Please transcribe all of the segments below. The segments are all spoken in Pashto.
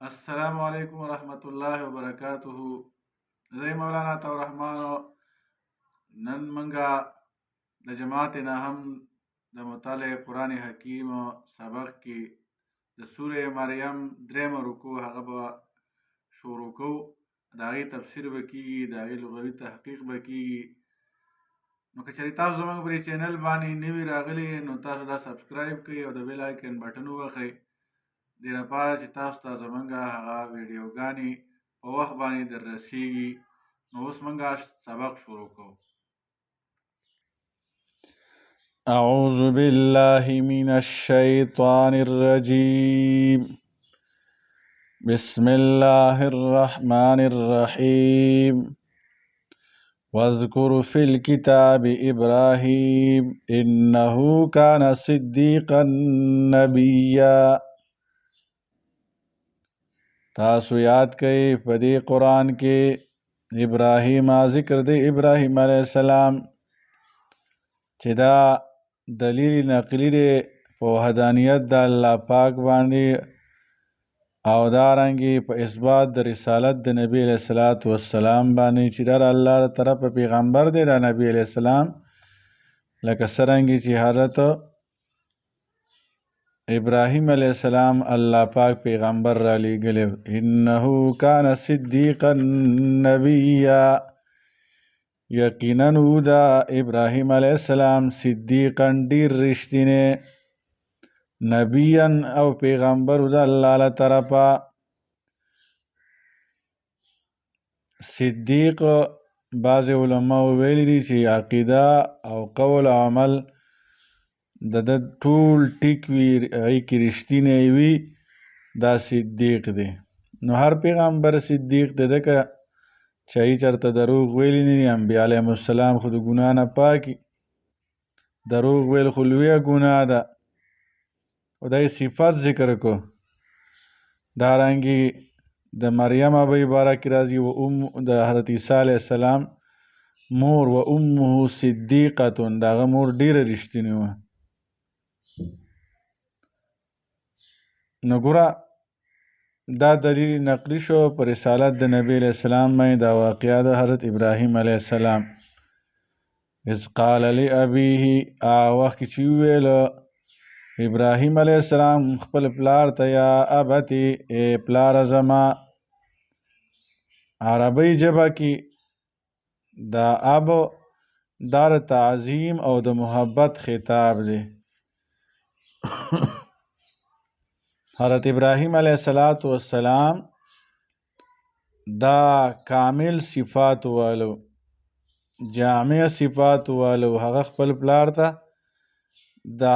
السلام علیکم ورحمۃ اللہ وبرکاتہ. زه مولانا الرحمن. نن منګه د جماعت نه هم د مطالعه قرآن حکیم سبق کې د سوره مریم درېمه رکوع هغه به شروع کوو. د هغې تفسیر به کېږي، د هغې لغوي تحقیق به کېږي. نو که چېرې تاسو زموږ په دې چینل باندې نوي راغلي نو تاسو دا سبسکرایب کړئ او د بیل آیکن بټن ووهئ، دې لپاره چې تاسو ته زموږ هغه ویډیوګانې په وخت باندې در رسیږي. نو اوس موږ سبق شروع کوو. أعوذ بالله من الشيطان الرجيم. بسم الله الرحمن الرحيم. واذكر في الكتاب إبراهيم إنه كان صديقا نبيا. تاسو یاد کئ په دې قرآن کې ابراهیم ذکر دی ابراهیم علیه السلام چې دا دلیل نقلی دی په وحدانیت د الله پاک باندې او دارنګې په اثبات د رسالت د نبی علیه السلام باندې چې دا الله طرفه پیغمبر دی دا نبی علیه السلام، لکه څرنګه چې حضرت ابراهیم علیه السلام الله پاک پیغمبر را لیږلی. انه کان صدیقا نبیا، یقینا دا ابراهیم علیه السلام صدیقا ډیر رښتینی، نبیا او پیغمبر د الله له طرفه. صدیق بعض علماء ویلی دي چې عقیده او قول او عمل د ټول ټیک وي، هغې کې رښتینی وي، دا صدیق دی. نو هر پیغمبر صدیق دی، ځکه چې هغې چېرته دروغ ویلي نه دي. انبیا علیهم السلام خو د ګناه نه پاکي، دروغ ویل خو لویه ګناه ده. او دا صفت ذکر کو. دارنګې د مریم ابۍ باره کې راځي د حضرت عیسی علیه السلام مور و امه صدیقتون، د هغه مور ډیره رښتینې وه. نو ګوره دا دلیل نقلی شو په رسالت د نبی علیه السلام باندې دا واقعه د حضرت ابراهیم علیه السلام. اذ قال لابیه، هغه وخت کې چې وویله ابراهیم علیه السلام خپل پلار ته یا ابتې، ای پلاره زما. عربی ژبه کې دا اب دا د تعظیم او د محبت خطاب دی. حضرت ابراهیم علیه السلام دا کامل صفات والو، جامع صفات والو. هغه خپل پلار ته دا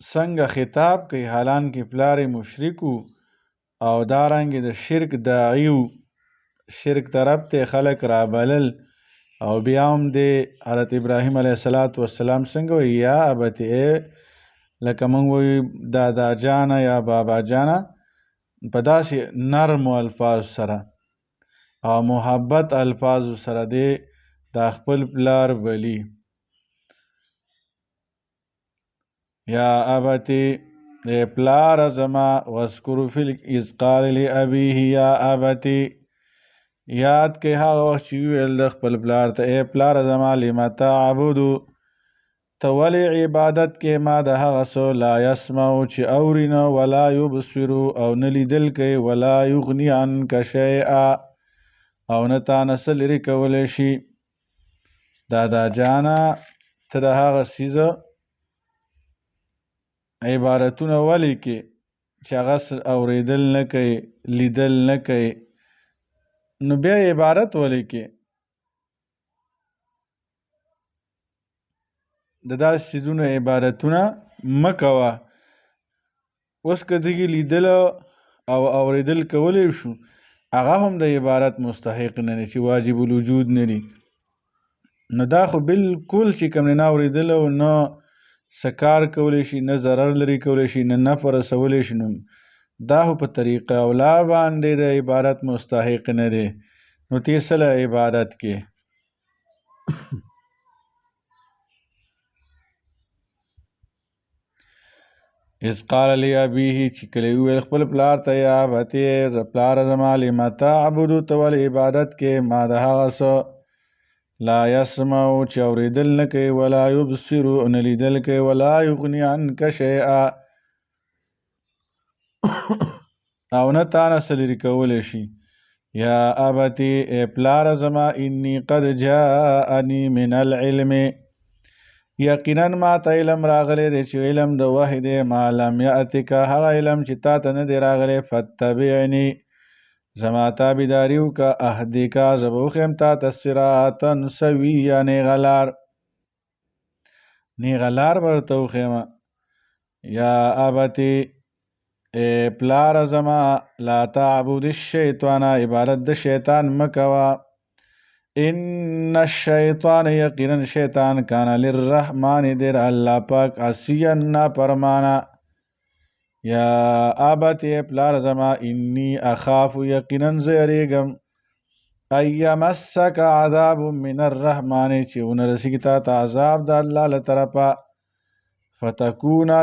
څنګه خطاب کوي، حالان کې پلار مشرک او دارنګې د شرک داعی و، شرک طرف ته خلک رابلل. او بیا هم د حضرت ابراهیم علیه السلام څنګه وایي یا ابتې، لکه موږ وایو دادا جانه یا بابا جانه، په داسې نرمو الفاظ سره او محبت الفاظو سره دی دا خپل پلار بلی. یا ابتې، ای پلار زما. واذکر اذ قال لابیه یا ابتې، یاد کړئ هغه وخت چې وویل د خپل پلار ته ای پلار زما لم تعبدو، ته ولې عبادت کې ما د هغه څه لا یسمعو چې اوري نه، ولا یبصرو او نه لیدل کوي، ولا یغني عنک شیئا او نه تا نه څه لرې کولی شي. دادا جانه ته د هغه څیزه عبارتونه ولې کې چې هغه اورېدل نه کوي، لیدل نه کوي، نو بیا عبارت ولې کې؟ د داسې څیزونو عبارتونه مه کوه. اوس که دغې لیدل او اورېدل کولی شو، هغه هم د عبارت مستحق نه دی چې واجب الوجود نه دي. نو دا خو بالکل چې کوم نه اورېدل او نه څه کار کولی شي، نه ضرر لرې کولی شي، نه نفع رسولی شي، نو دا خو په طریقه اولا باندې د عبارت مستحق نه دی. نو ته څه له عبادت کې؟ اذ قال لأبيه چې کله وویل خپل پلار ته یا ابتې پلاره زما لم تعبدو ته ولې عبادت کې ما د هغه څه لا یسمعو چې اورېدل نه کوي ولا یبصرو نه لیدل کوي ولا یغني عنک شیئا او نه تا نه څه لرې کولی شي یا ابتې ای پلاره زما انی قد جاءني من العلم یقینا ما ته علم راغلی دی چې علم د وحی دی ما لم یأتک هغه علم چې تا ته نه دی راغلی فاتبعنی زما تابعداري وکړه اهدیکا زه به وښیم تا ته صراطا سویا نیغه لار به درته وښیمه یا ابتې پلاره زما لا تعبد الشیطان عبادت د شیطان مه کوه ان الشیطان یقینا شیطان کان للرحمن دیر الله پاک عصیا نافرمانه یا ابتې پلار زما انی اخاف یقینا زه یریږم ان یمسک عذاب من الرحمن چې ونه رسیږي تا ته عذاب د الله له طرفه فتکونا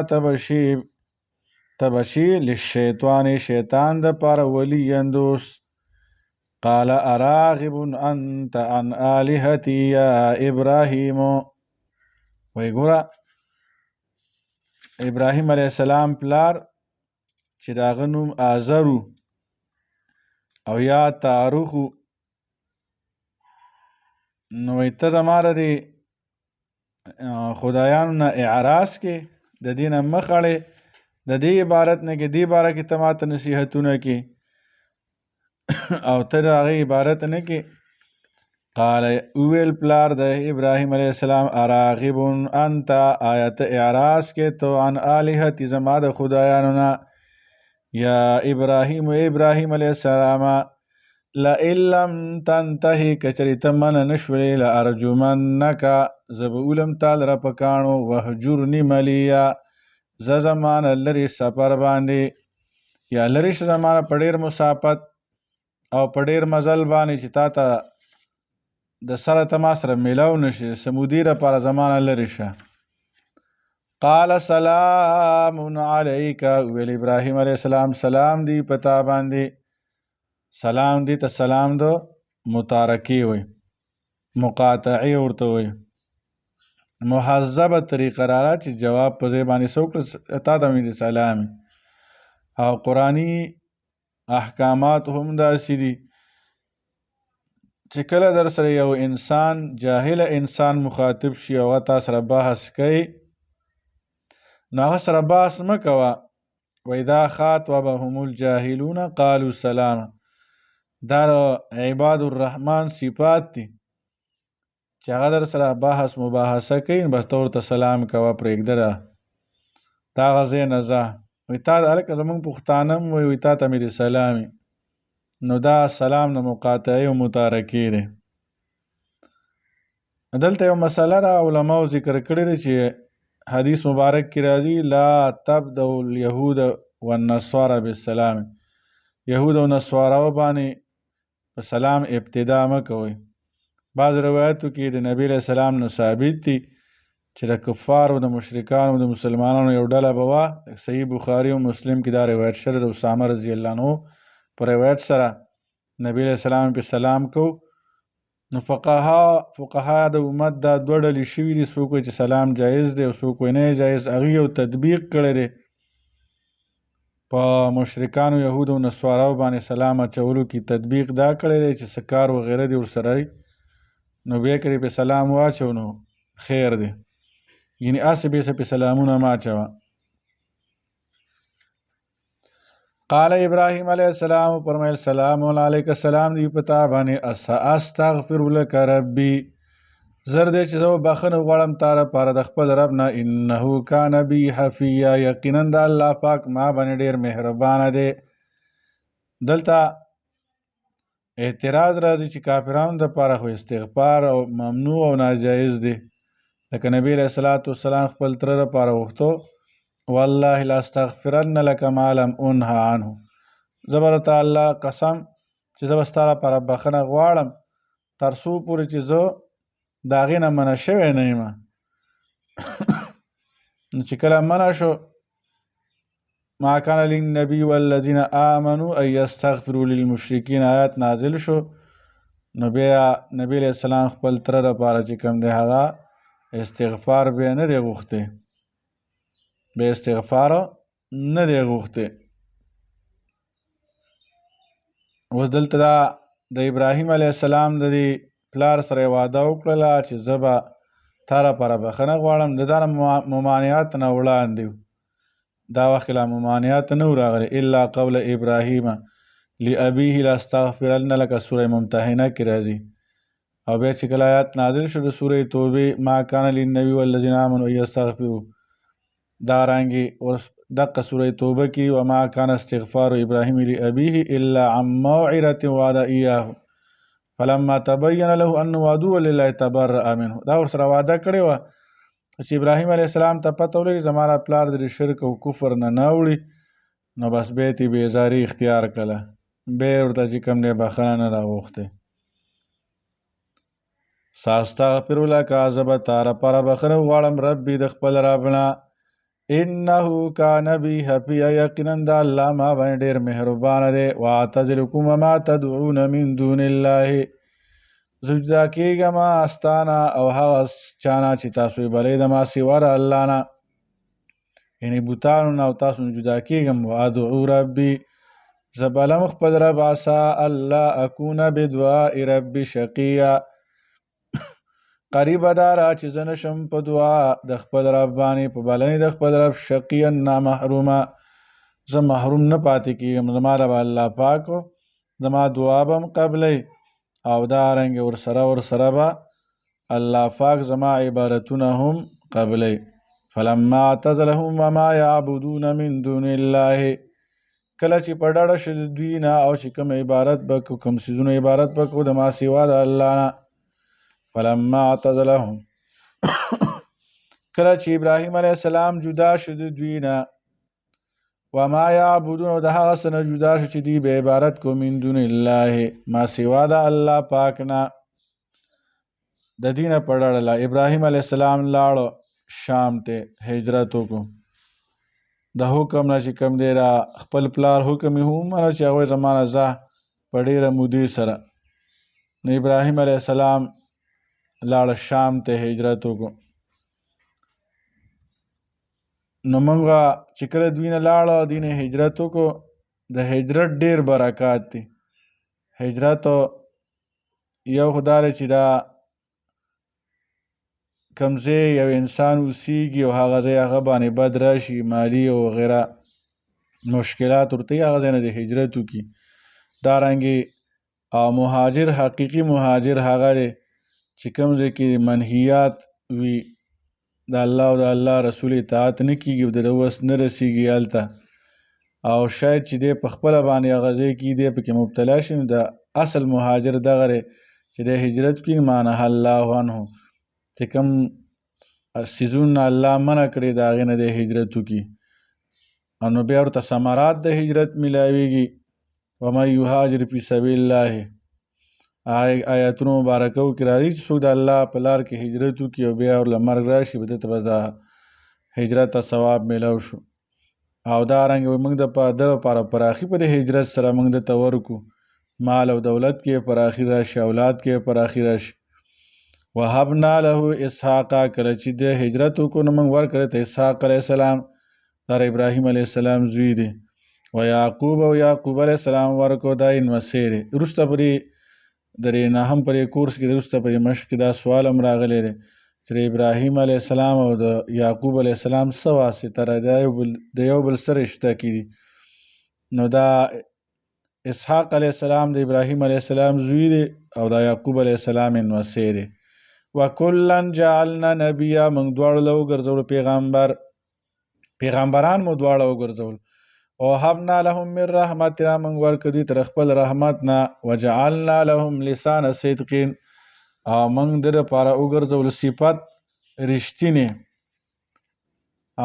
تبشي للشیطان شیطان دپاره ولیا دوست قال اراغب انت عن آلهتي یا ابراهیم وی ګوره ابراهیم علیه السلام پلار چې د هغه نوم آزرو او یا تاروخو نو وی ته زما د خدایانو نه اعراض کې د دې نه مخ اړې د دې عبارت نه کې دې باره کې ته ماته نصیحتونه کې او ته د هغې عبارت نه کې قال وویل پلار د ابراهیم علیه السلام اراغب انت آیا ته اعراض کې تو عن آلهتي زما د خدایانو نه یا ابراهیم علیه السلام لئن لم تنتهي کچرې ته منع نه شولې لارجمنک زه به ولم تا لره په کاڼو وهجرني ملیه زه زمانه لرې سفر باندې یا لرې شه زمانه په ډېر مسافت او په ډېر مزل باندې چې تا ته د سره ته ما سره میلاو نشي سمودي لپاره زمانه لرې شه قال سلام علیک ویل ابراهیم علیه السلام سلام دی په تا باندې سلام دی ته سلام د متارکې وی مقاطعې ورته وی محذبه طریقه راله چې جواب په ځای باندې څه وکړه تا ته مې د سلام او قرآني احکامات هم داسې دي چې کله در سره یو انسان جاهل انسان مخاطب شي او تا سره بحث کوي نو هغه سره بحث مه کوه واذا خاطبهم الجاهلون قالوا سلاما دا عباد الرحمن صفات دي چې هغه در سره بحث مباحثه کوي بس ته ورته سلام کوه پرېږده دا هغه ځای نه ځه وی تا هلکه زمونږ پښتانه هم وی تا ته مې د سلامي نو دا سلام نه مقاطعې او متارکې دی دلته یو مسله را علماو ذکر کړې ده چې حدیث مبارک کې راځي لا تبدأ اليهود والنصارى بالسلام یهود او نصاراو باندې په سلام ابتدا مه کوئ بعض روایتو کې د نبی علیه السلام نه ثابت دي چې د کفارو د مشرکانو د مسلمانانو یو ډله به وه صحیح بخاري او مسلم کې دا روایت شوی د اسامه رضی الله عنه په روایت سره نبی علیه السلام پې سلام کو نو فقها د امت دا دوه ډلې شوي دي څوک وایي چې سلام جایز دی او څوک وایي نه جایز هغوی یو تطبیق کړی دی په مشرکانو یهودو او نصاراو باندې سلام اچولو کې تطبیق دا کړی دی چې څه کار وغیره دي ورسره نو بیا که پې سلام واچو نو خیر دی یعنی هسې بې څه پې سلامونه مه اچوه قال ابراهیم علیه السلام فرمایل سلام علیک السلام دی په تا باندې استغفر لک ربي زر دی چې زه بخښنه غواړم تا لپاره د خپل رب نه انه کان بی حفیا یقینا د الله پاک ما باندې ډېر مهربانه دی دلته اعتراض راځي چې کافرانو دپاره خو استغفار او ممنوع او ناجایز دی لکه نبی علیه الصلاة والسلام خپل تره دپاره غوښتو والله لاستغفرن لك ما لم انه عنه زه به درته الله قسم چې زه به ستا لپاره بخښنه غواړم تر څو پورې چې زه د هغې نه منع شوی نه یم نو چې کله منع شو ما کان للنبی والذین آمنوا ان یستغفروا للمشرکین آیات نازل شو نو بیا نبی علیہ السلام خپل تره دپاره چې کوم دی هغه استغفار بیا نه دی غوښتی بیا استغفار نه دی غوښتی اوس دلته دا د ابراهیم علیه السلام د دې پلار سره وعده وکړله چې زه به تا لپاره بخښنه غواړم د دا ممانعات نه وړاندې دا وخت لا ممانعات نه و راغلی الا قول ابراهیم لابیه لاستغفرن لکه سوره ممتحنه کې راځي او بیا چې کله آیات نازل شو د سوره توبې ما کان للنبي والذین آمنوا ان یستغفروا دارنګې دقه سوره توبه کې وما کان استغفار ابراهیم لابیه الا عن موعظة وعد ایاه فلما تبین له انه عدو لله تبرأ منه دا ورسره وعده کړې وه چې ابراهیم علیه السلام ته پته ولګي زما پلار د شرک او کفر نه وړي نو بس بیا یې بېزاري اختیار کړله بیا یې ورته چې کوم دی بخښنه نه راغوښتې ساستغفر لک زه به تا لپاره بخښنه وغواړم ربي د خپل رب نه انه کان بی حفیظ یقینا د الله ما باندې ډېر مهربانه دی واعتزلکم وما تدعون من دون الله زه جدا کېږم ستانه او هغه چانه چې تاسو یې بلئ د ما سوا د الله نه یعنې بوتانو نه او تاسو نه جدا کېږم وادعو ربي زه بلم خپل رب عسا الله اکونه بدعاء ربي شقیه قریبه دا را چې زه نشم په دعا د خپل رب باندې په بلنې د خپل رب شقیا نامحرومه زه محروم نه پاتې کېږم زما رب الله پاک زما دعا به هم قبلی او دارنګې ورسره به الله پاک زما عبادتونه هم قبلی فلما اعتزلهم وما یعبدون من دون الله کله چې په ډډه شو د دوی نه او چې کوم عبادت به کوم څیزونه عبادت به کوو د ما سوا د الله نه فلما اعتزلهم کله چې ابراهیم علیه السلام جدا شو د دوی نه وما یعبدون او د هغه څه نه جدا شو چې دوی به عبادت کو من دون الله ما سوا د الله پاک نه د دې نه په ډډه ابراهیم علیه السلام لاړو شام ته هجرت وکړو د حکم نه چې کوم دی را خپل پلار حکم یې ومنه چې هغوی زما نه ځه په ډېره مودې سره نو ابراهیم علیه السلام لاړه شام ته هجرت وکړو نو موږ چې کله دوی نه لاړه دوی نه هجرت وکړو د هجرت ډېر برکات دي هجرت یو خو دا دی چې دا کوم ځای یو انسان اوسیږي او هغه ځای هغه باندې بد راشي مالي او وغیره مشکلات ورته هغه ځای نه د هجرت وکړي دارنګې مهاجر حقیقي مهاجر هغه دی چې کوم ځای کې منهیات وي د الله او د الله رسول اطاعت نه کېږي او د وس نه رسېږي هلته او شاید چې دی په خپله باندې هغه ځای کې دی پکې مبتلا شي نو د اصل مهاجر دغه دی چې دی هجرت کړي ما نهی الله عنه چې کوم څیزونه الله منع کړي د هغې نه دی هجرت وکړي نو بیا ورته ثمرات د هجرت میلاویږي ومن یهاجر فی سبیل الله آیاتونو مبارکو کې راځي چې څوک د الله په لار کې هجرت وکړي او بیا ورله مرګ راشي به ده ته به د هجرت ته ثواب میلاو شو او دارنګې موږ د لپاره پراخي په د هجرت سره موږ دته ورکو مال او دولت کې پراخي راشي اولاد کې پراخي راشي وهبنا له اسحاق کله چې د هجرت وکړو نو موږ ورکړی ته اسحاق علیه السلام دا ابراهیم علیه السلام زوی دی و یعقوب او یعقوب علیه السلام ورکړو دا یې نمسی دی وروسته پرې د نهم پرې کورس کې وروسته پرې مشق کې دا سوال هم راغلی دی چې د ابراهیم علیه السلام او د یعقوب علیه السلام څه واسطه ده د یو بل څه رشته کې دي نو دا اسحاق علیه السلام د ابراهیم علیه السلام زوی دی او دا یعقوب علیه السلام یې نمسی دی وکلا جعلنا نبیا موږ دواړو له وګرځولو پیغمبران مو دواړه وګرځول وهبنا لهم من رحمتنا موږ ورکړو دوی ته خپل رحمت نه وجعلنا لهم لسان صدق او موږ د دپاره وګرځولو صفت رښتینې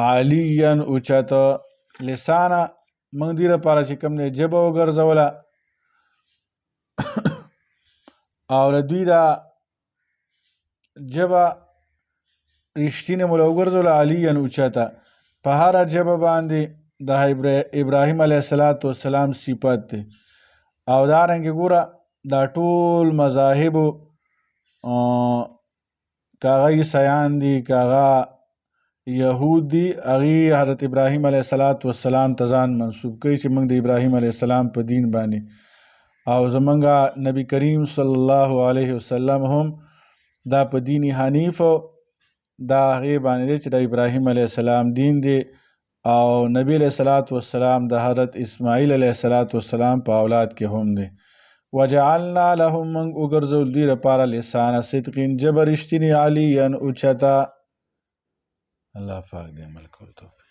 علیا اوچته لسانه موږ دوی لپاره چې کوم دی ژبه وګرځوله او له دوی دا ژبه رښتینې مو له وګرځوله علیا اوچته په هره ژبه باندې د ابراهیم علیه السلام صفت دی. او دارنګې ګوره دا ټول مذاهبو که هغه عیسیان دي که هغه یهود دي هغې حضرت ابراهیم علیه السلام ته ځان منسوب کوي چې موږ د ابراهیم علیه السلام په دین باندې او زمونږ نبی کریم صلی الله علیه وسلم هم دا په دین حنیف دا هغې باندې دی چې د ابراهیم علیه السلام دین دی او نبی علیه السلام د حضرت اسماعیل علیه السلام په اولاد کې هم دی. وجعلنا لهم موږ وګرځول دوی لپاره لسان صدق ژبه رښتینې علیا اوچته. الله پاک دې عمل کولو توفیق